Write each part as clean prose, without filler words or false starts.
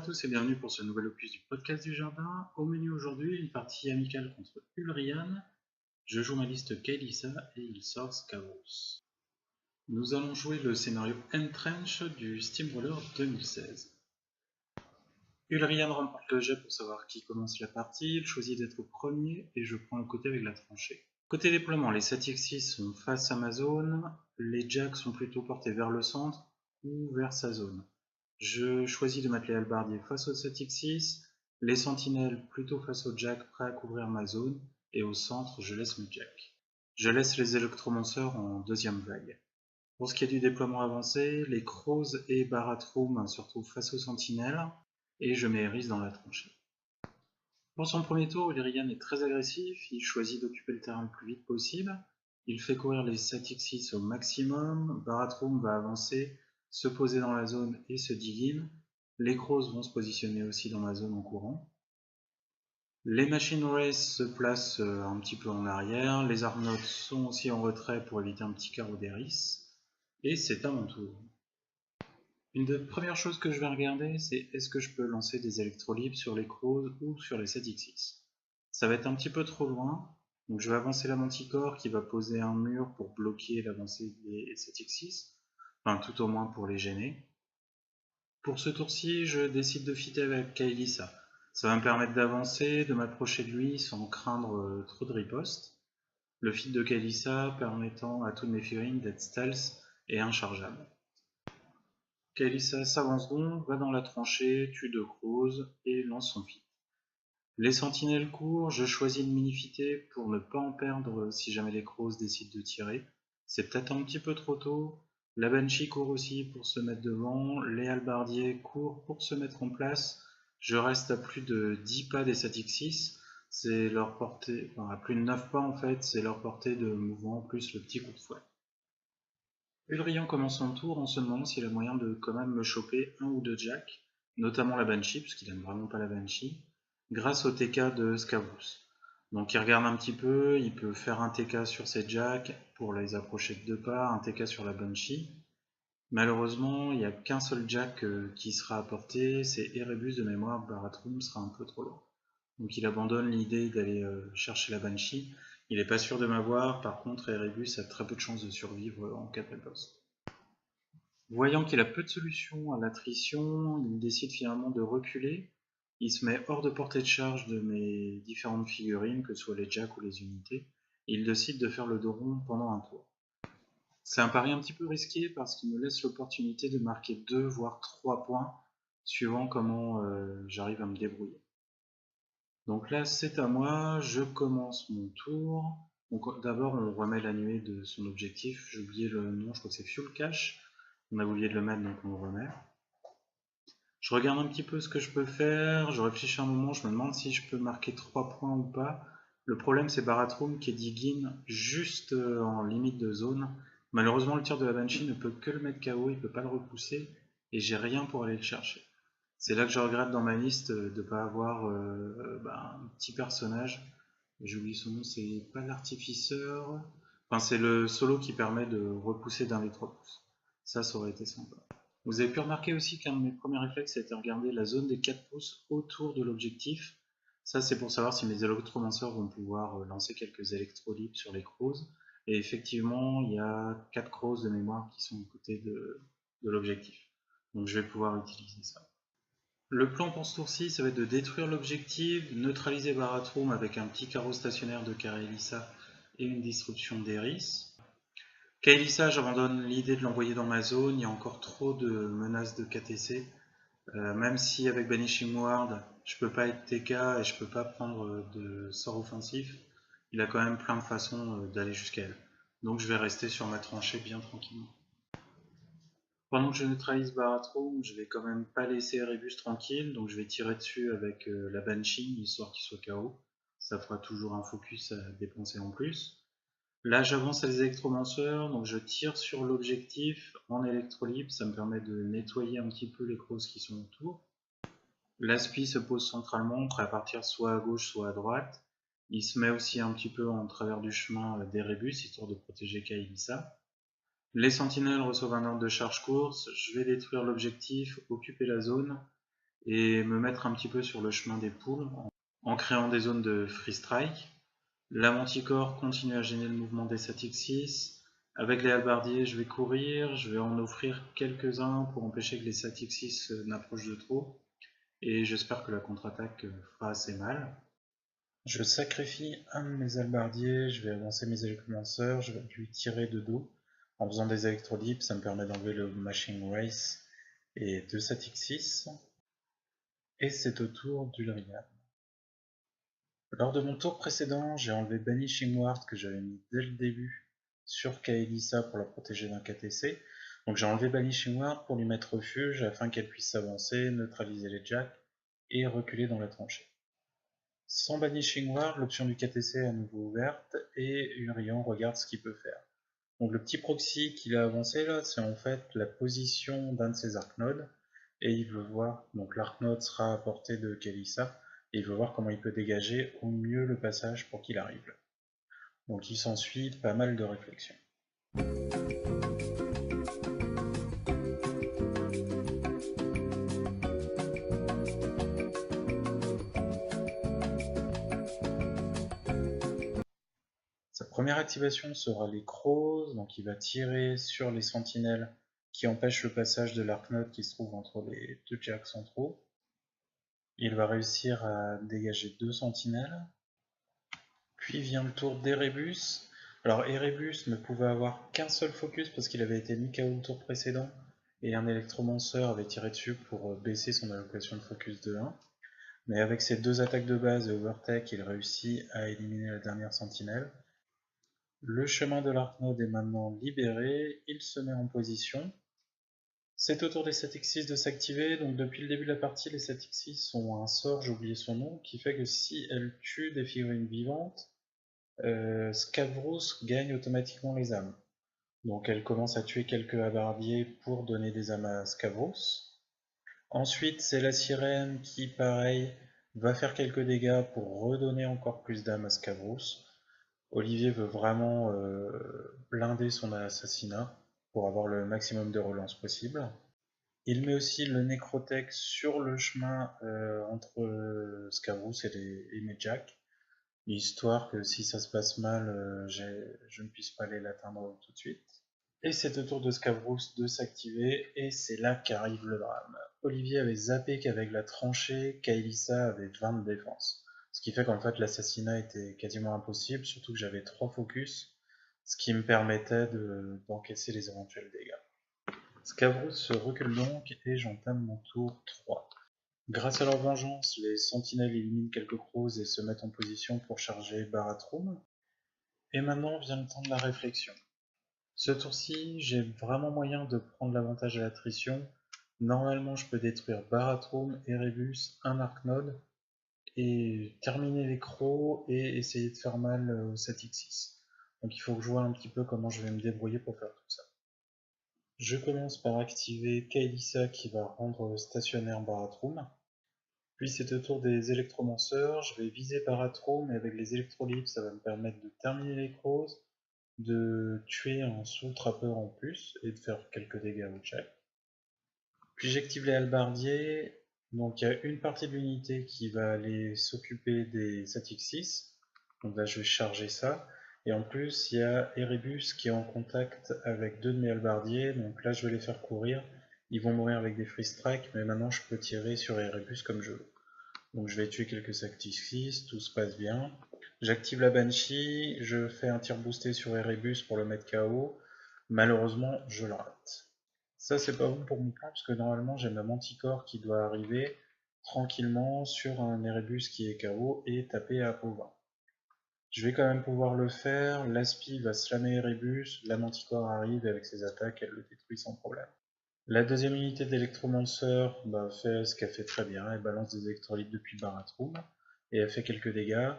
à tous et bienvenue pour ce nouvel opus du podcast du jardin. Au menu aujourd'hui, une partie amicale contre Ulrian. Je joue ma liste Kael'Issa et il sort Skavros. Nous allons jouer le scénario Entrench du Steamroller 2016. Ulrian remporte le jet pour savoir qui commence la partie, il choisit d'être au premier et je prends le côté avec la tranchée. Côté déploiement, les 7x6 sont face à ma zone, les jacks sont plutôt portés vers le centre ou vers sa zone. Je choisis de mettre les halbardiers face au 7x6, les sentinelles plutôt face au jack prêts à couvrir ma zone, et au centre je laisse mes jacks. Je laisse les électromanceurs en deuxième vague. Pour ce qui est du déploiement avancé, les crows et Baratroom se retrouvent face aux sentinelles, et je mets Eris dans la tranchée. Pour son premier tour, Ulrian est très agressif, il choisit d'occuper le terrain le plus vite possible, il fait courir les 7x6 au maximum, Baratroom va avancer, se poser dans la zone et se dig in. Les crows vont se positionner aussi dans la zone en courant. Les machine race se placent un petit peu en arrière, les arnottes sont aussi en retrait pour éviter un petit carreau d'Eris, et c'est à mon tour. Une des premières choses que je vais regarder, c'est est-ce que je peux lancer des électrolibres sur les crows ou sur les 7x6. Ça va être un petit peu trop loin, donc je vais avancer la manticore qui va poser un mur pour bloquer l'avancée des 7x6, enfin tout au moins pour les gêner. Pour ce tour-ci, je décide de fitter avec Kael'Issa. Ça va me permettre d'avancer, de m'approcher de lui sans craindre trop de riposte. Le fit de Kael'Issa permettant à toutes mes figurines d'être stealth et inchargeables. Kael'Issa s'avance donc, va dans la tranchée, tue deux crows et lance son fit. Les sentinelles courent, je choisis de mini-fitter pour ne pas en perdre si jamais les crows décident de tirer. C'est peut-être un petit peu trop tôt. La Banshee court aussi pour se mettre devant, les halbardiers courent pour se mettre en place. Je reste à plus de 10 pas des 7x6, c'est leur portée, enfin à plus de 9 pas en fait, c'est leur portée de mouvement plus le petit coup de fouet. Ulrian commence son tour en se demandant s'il a moyen de quand même me choper un ou deux jacks, notamment la Banshee, parce qu'il n'aime vraiment pas la Banshee, grâce au TK de Skavros. Donc il regarde un petit peu, il peut faire un TK sur ses jacks pour les approcher de 2 pas, un TK sur la Banshee. Malheureusement, il n'y a qu'un seul jack qui sera apporté, c'est Erebus de mémoire, Baratroom sera un peu trop loin. Donc il abandonne l'idée d'aller chercher la Banshee. Il n'est pas sûr de m'avoir, par contre Erebus a très peu de chances de survivre en cas de poste. Voyant qu'il a peu de solutions à l'attrition, il décide finalement de reculer. Il se met hors de portée de charge de mes différentes figurines, que ce soit les jacks ou les unités, et il décide de faire le dos rond pendant un tour. C'est un pari un petit peu risqué parce qu'il me laisse l'opportunité de marquer 2 voire 3 points, suivant comment j'arrive à me débrouiller. Donc là c'est à moi, je commence mon tour. D'abord on remet la nuée de son objectif, j'ai oublié le nom, je crois que c'est Fuel Cache. On a oublié de le mettre donc on le remet. Je regarde un petit peu ce que je peux faire, je réfléchis un moment, je me demande si je peux marquer 3 points ou pas. Le problème c'est Baratroom qui est dig-in juste en limite de zone. Malheureusement le tir de la Banshee ne peut que le mettre KO, il ne peut pas le repousser et j'ai rien pour aller le chercher. C'est là que je regrette dans ma liste de ne pas avoir un petit personnage. J'ai oublié son nom, c'est pas l'artificeur. Enfin, c'est le solo qui permet de repousser d'un des 3 pouces. Ça aurait été sympa. Vous avez pu remarquer aussi qu'un de mes premiers réflexes a été de regarder la zone des 4 pouces autour de l'objectif. Ça, c'est pour savoir si mes électromanceurs vont pouvoir lancer quelques électrolibres sur les crows. Et effectivement, il y a 4 crows de mémoire qui sont à côté de l'objectif. Donc je vais pouvoir utiliser ça. Le plan pour ce tour-ci, ça va être de détruire l'objectif, neutraliser Baratroom avec un petit carreau stationnaire de Kael'Issa et une disruption d'Eris. Kael'Issa, j'abandonne l'idée de l'envoyer dans ma zone, il y a encore trop de menaces de KTC. Même si avec Banishing Ward, je peux pas être TK et je peux pas prendre de sort offensif, il a quand même plein de façons d'aller jusqu'à elle. Donc je vais rester sur ma tranchée bien tranquillement. Pendant que je neutralise Baratroom, je vais quand même pas laisser Erebus tranquille, donc je vais tirer dessus avec la Banshee, histoire qu'il soit KO. Ça fera toujours un focus à dépenser en plus. Là j'avance à les électromanceurs, donc je tire sur l'objectif en électrolibre, ça me permet de nettoyer un petit peu les crows qui sont autour. L'Aspi se pose centralement, prêt à partir soit à gauche soit à droite. Il se met aussi un petit peu en travers du chemin d'Erebus, histoire de protéger Kael'Issa. Les sentinelles reçoivent un ordre de charge course, je vais détruire l'objectif, occuper la zone, et me mettre un petit peu sur le chemin des poules en créant des zones de free strike. La Manticore continue à gêner le mouvement des Satixis. Avec les halbardiers, je vais courir, je vais en offrir quelques-uns pour empêcher que les Satixis n'approchent de trop. Et j'espère que la contre-attaque fera assez mal. Je sacrifie un de mes halbardiers, je vais avancer mes électromanceurs, je vais lui tirer de dos. En faisant des électrolytes, ça me permet d'enlever le Machine Race et 2 Satixis. Et c'est au tour d'Ulrian. Lors de mon tour précédent, j'ai enlevé Banishing Ward que j'avais mis dès le début sur Kael'Thas pour la protéger d'un KTC. Donc j'ai enlevé Banishing Ward pour lui mettre refuge afin qu'elle puisse s'avancer, neutraliser les jacks et reculer dans la tranchée. Sans Banishing Ward, l'option du KTC est à nouveau ouverte et Urian regarde ce qu'il peut faire. Donc le petit proxy qu'il a avancé là, c'est en fait la position d'un de ses Arknodes et il veut voir, donc l'Arknode sera à portée de Kael'Thas et il veut voir comment il peut dégager au mieux le passage pour qu'il arrive. Donc il s'ensuit pas mal de réflexions. Sa première activation sera les Crows, donc il va tirer sur les sentinelles qui empêchent le passage de l'Arknode qui se trouve entre les deux jacks centraux. Il va réussir à dégager 2 sentinelles. Puis vient le tour d'Erebus. Alors Erebus ne pouvait avoir qu'un seul focus parce qu'il avait été mis KO le tour précédent et un électromanceur avait tiré dessus pour baisser son allocation de focus de 1. Mais avec ses 2 attaques de base et Overtake, il réussit à éliminer la dernière sentinelle. Le chemin de l'Arknode est maintenant libéré, il se met en position. C'est au tour des Satixis de s'activer, donc depuis le début de la partie, les Satixis ont un sort, j'ai oublié son nom, qui fait que si elles tuent des figurines vivantes, Skavrous gagne automatiquement les âmes. Donc elle commence à tuer quelques habardiers pour donner des âmes à Skavrous. Ensuite, c'est la sirène qui, pareil, va faire quelques dégâts pour redonner encore plus d'âmes à Skavrous. Olivier veut vraiment blinder son assassinat pour avoir le maximum de relance possible. Il met aussi le Nécrotech sur le chemin entre Skavrous et Medjak, histoire que si ça se passe mal, je ne puisse pas aller l'atteindre tout de suite. Et c'est au tour de Skavrous de s'activer, et c'est là qu'arrive le drame. Olivier avait zappé qu'avec la tranchée, Kael'Thas avait 20 de défense. Ce qui fait qu'en fait l'assassinat était quasiment impossible, surtout que j'avais 3 focus, ce qui me permettait d'encaisser les éventuels dégâts. Skavrous se recule donc, et j'entame mon tour 3. Grâce à leur vengeance, les sentinelles éliminent quelques crows et se mettent en position pour charger Barathrum. Et maintenant vient le temps de la réflexion. Ce tour-ci, j'ai vraiment moyen de prendre l'avantage à l'attrition. Normalement, je peux détruire Barathrum, Erebus, un Arknode, et terminer les crocs et essayer de faire mal au Satixis. Donc il faut que je vois un petit peu comment je vais me débrouiller pour faire tout ça. Je commence par activer Kael'Thas qui va rendre stationnaire Barathrum. Puis c'est au tour des électromanceurs, je vais viser Barathrum et avec les électrolytes ça va me permettre de terminer les crows, de tuer un sous-trappeur en plus et de faire quelques dégâts au check. Puis j'active les halbardiers, donc il y a une partie de l'unité qui va aller s'occuper des Satixis, donc là je vais charger ça, et en plus il y a Erebus qui est en contact avec 2 de mes halbardiers, donc là je vais les faire courir, ils vont mourir avec des free strike, mais maintenant je peux tirer sur Erebus comme je veux. Donc je vais tuer quelques Satixis, tout se passe bien. J'active la Banshee, je fais un tir boosté sur Erebus pour le mettre KO. Malheureusement, je le rate. Ça, c'est pas bon pour mon plan, parce que normalement, j'ai ma Manticore qui doit arriver tranquillement sur un Erebus qui est KO et taper à OVA. Je vais quand même pouvoir le faire, l'Aspi va slammer Erebus, la Manticore arrive et avec ses attaques, elle le détruit sans problème. La deuxième unité d'Electromancer fait ce qu'elle fait très bien, elle balance des électrolytes depuis Barathrum, et elle fait quelques dégâts.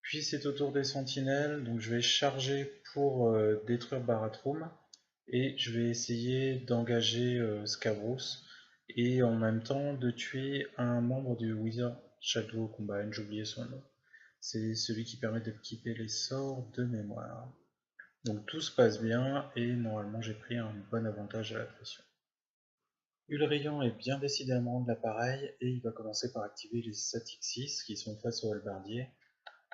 Puis c'est au tour des sentinelles, donc je vais charger pour détruire Barathrum, et je vais essayer d'engager Skavrous, et en même temps de tuer un membre du Wizard Shadow Combine, j'ai oublié son nom. C'est celui qui permet de keeper les sorts de mémoire. Donc tout se passe bien, et normalement j'ai pris un bon avantage à la pression. Ulrian est bien décidé à me rendre l'appareil et il va commencer par activer les statiques 6 qui sont face au halbardier.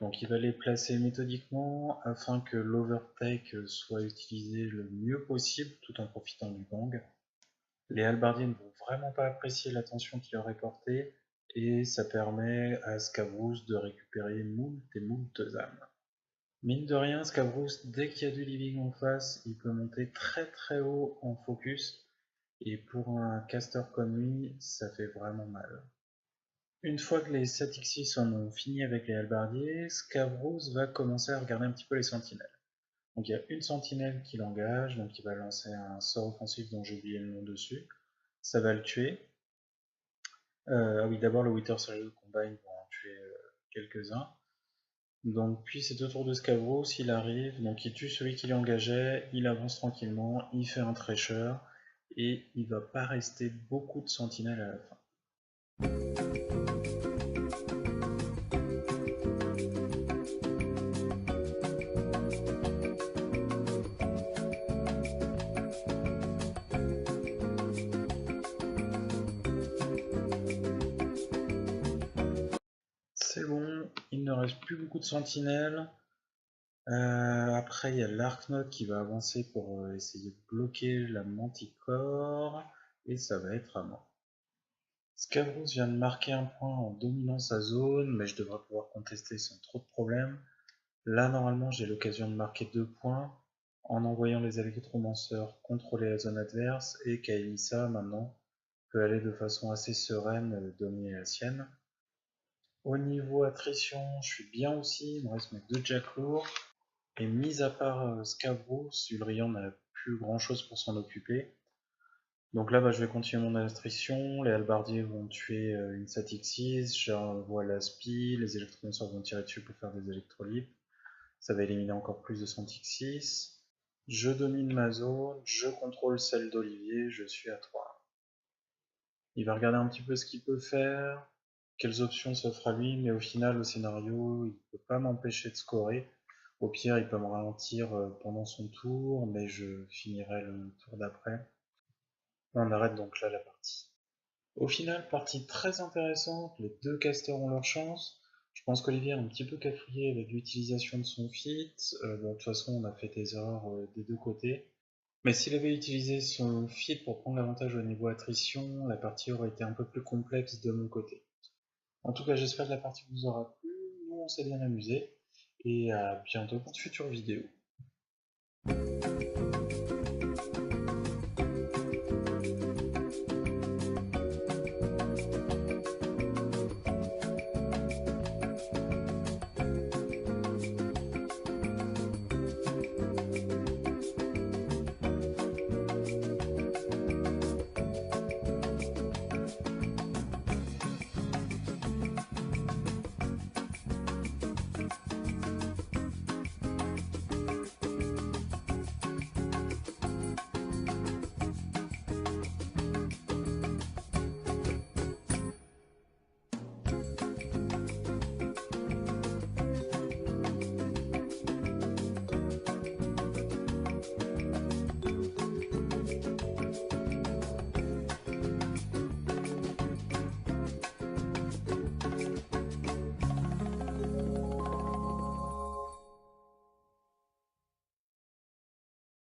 Donc il va les placer méthodiquement afin que l'overtake soit utilisé le mieux possible tout en profitant du gang. Les halbardiers ne vont vraiment pas apprécier l'attention qui leur est portée et ça permet à Skavrous de récupérer moult et moult âmes. Mine de rien, Skavrous, dès qu'il y a du living en face, il peut monter très très haut en focus et pour un caster comme lui, ça fait vraiment mal. Une fois que les Satixis en ont fini avec les halbardiers, Skavrous va commencer à regarder un petit peu les sentinelles. Donc il y a une sentinelle qui l'engage, donc il va lancer un sort offensif dont j'ai oublié le nom dessus. Ça va le tuer. Ah oui, d'abord le Wither Surgical Combine va en tuer quelques-uns. Donc puis c'est au tour de Skavrous, il arrive, donc il tue celui qui l'engageait, il avance tranquillement, il fait un Thresher, et il va pas rester beaucoup de sentinelles à la fin. C'est bon, il ne reste plus beaucoup de sentinelles. Après, il y a l'Arknote qui va avancer pour essayer de bloquer la Manticore, et ça va être à moi. Skavrous vient de marquer un point en dominant sa zone, mais je devrais pouvoir contester sans trop de problèmes. Là, normalement, j'ai l'occasion de marquer 2 points en envoyant les électromanceurs contrôler la zone adverse, et Kael'Thas, maintenant, peut aller de façon assez sereine dominer la sienne. Au niveau attrition, je suis bien aussi, il me reste mes 2 jacks lourds. Et mis à part Skavrous, Ulrian n'a plus grand chose pour s'en occuper. Donc là, je vais continuer mon attrition. Les halbardiers vont tuer une Satixis. J'envoie l'Aspi. Les électromanceurs vont tirer dessus pour faire des électrolytes. Ça va éliminer encore plus de Satixis. Je domine ma zone. Je contrôle celle d'Olivier. Je suis à 3. Il va regarder un petit peu ce qu'il peut faire, quelles options s'offrent à lui, mais au final, au scénario, il ne peut pas m'empêcher de scorer. Au pire, il peut me ralentir pendant son tour, mais je finirai le tour d'après. On arrête donc là la partie. Au final, partie très intéressante, les deux casters ont leur chance. Je pense qu'Olivier a un petit peu cafouillé avec l'utilisation de son feat. Bon, de toute façon, on a fait des erreurs des deux côtés. Mais s'il avait utilisé son feat pour prendre l'avantage au niveau attrition, la partie aurait été un peu plus complexe de mon côté. En tout cas, j'espère que la partie vous aura plu. Nous, on s'est bien amusé. Et à bientôt pour de futures vidéos.